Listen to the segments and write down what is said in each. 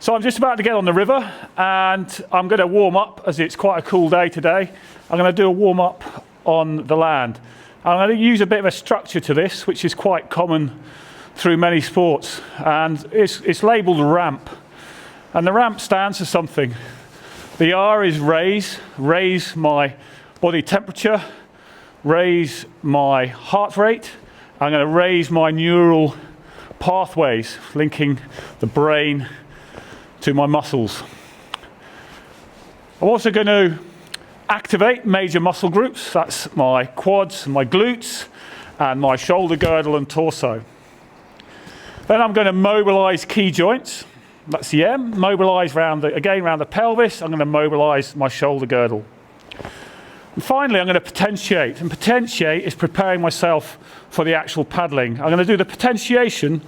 So I'm just about to get on the river and I'm going to warm up as it's quite a cool day today. I'm going to do a warm up on the land. I'm going to use a bit of a structure to this, which is quite common through many sports, and it's labelled ramp. And the ramp stands for something. The R is raise my body temperature, raise my heart rate. I'm going to raise my neural pathways linking the brain to my muscles. I'm also going to activate major muscle groups. That's my quads and my glutes and my shoulder girdle and torso. Then I'm going to mobilize key joints. That's the M. Mobilize around the pelvis. I'm going to mobilize my shoulder girdle. And finally, I'm going to potentiate. And potentiate is preparing myself for the actual paddling. I'm going to do the potentiation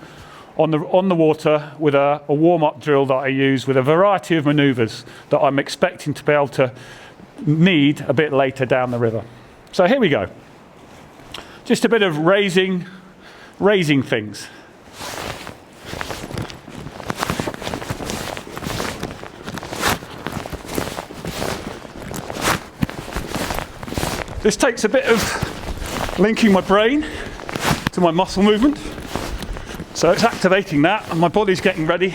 on the water with a warm-up drill that I use with a variety of maneuvers that I'm expecting to be able to need a bit later down the river. So here we go. Just a bit of raising things. This takes a bit of linking my brain to my muscle movement. So it's activating that, and my body's getting ready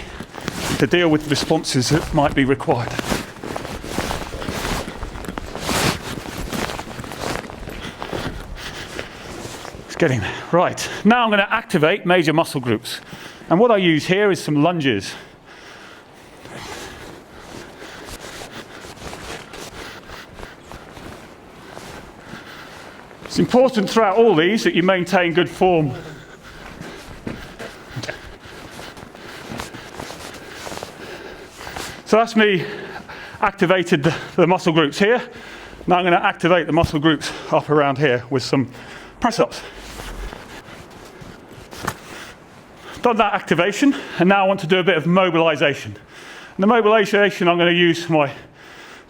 to deal with the responses that might be required. It's getting there. Right, now I'm going to activate major muscle groups. And what I use here is some lunges. It's important throughout all these that you maintain good form. So that's me activated the muscle groups here. Now I'm going to activate the muscle groups up around here with some press-ups. Done that activation, and now I want to do a bit of mobilization. And the mobilization I'm going to use for my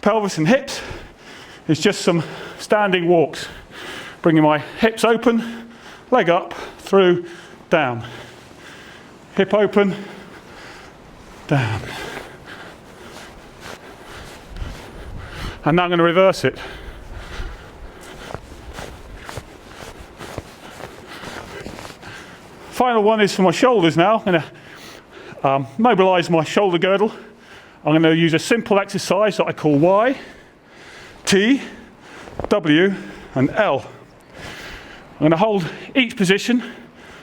pelvis and hips is just some standing walks. Bringing my hips open, leg up, through, down. Hip open, down. And now I'm going to reverse it. Final one is for my shoulders now. I'm going to mobilize my shoulder girdle. I'm going to use a simple exercise that I call Y, T, W, and L. I'm going to hold each position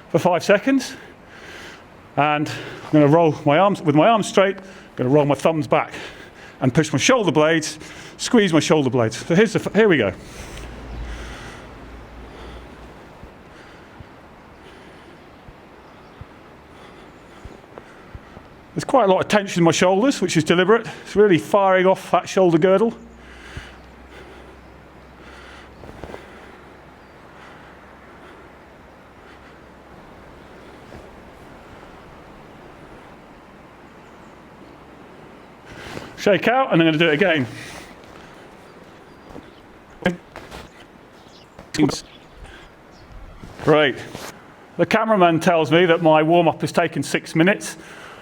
for 5 seconds, and I'm going to roll my arms with my arms straight. I'm going to roll my thumbs back and push my shoulder blades, squeeze my shoulder blades. So here we go. There's quite a lot of tension in my shoulders, which is deliberate. It's really firing off that shoulder girdle. Shake out, and I'm going to do it again. Right. The cameraman tells me that my warm-up has taken 6 minutes.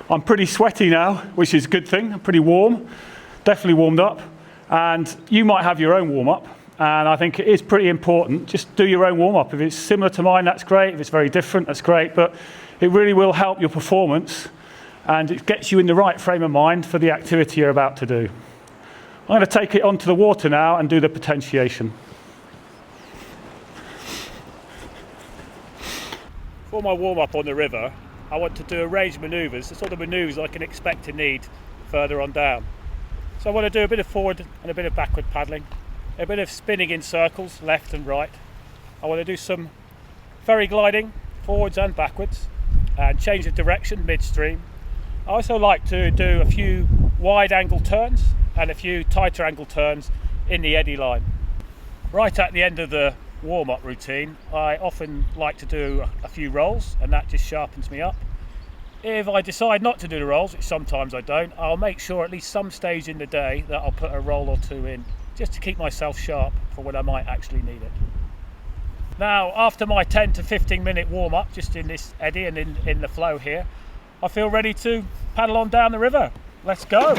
I'm pretty sweaty now, which is a good thing. I'm pretty warm, definitely warmed up. And you might have your own warm-up, and I think it is pretty important. Just do your own warm-up. If it's similar to mine, that's great. If it's very different, that's great. But it really will help your performance, and it gets you in the right frame of mind for the activity you're about to do. I'm going to take it onto the water now and do the potentiation. For my warm-up on the river, I want to do a range of manoeuvres, the sort of manoeuvres I can expect to need further on down. So I want to do a bit of forward and a bit of backward paddling, a bit of spinning in circles, left and right. I want to do some ferry gliding, forwards and backwards, and change the direction midstream. I also like to do a few wide angle turns and a few tighter angle turns in the eddy line. Right at the end of the warm-up routine, I often like to do a few rolls, and that just sharpens me up. If I decide not to do the rolls, which sometimes I don't, I'll make sure at least some stage in the day that I'll put a roll or two in, just to keep myself sharp for when I might actually need it. Now, after my 10 to 15 minute warm-up, just in this eddy and in the flow here, I feel ready to paddle on down the river. let's go.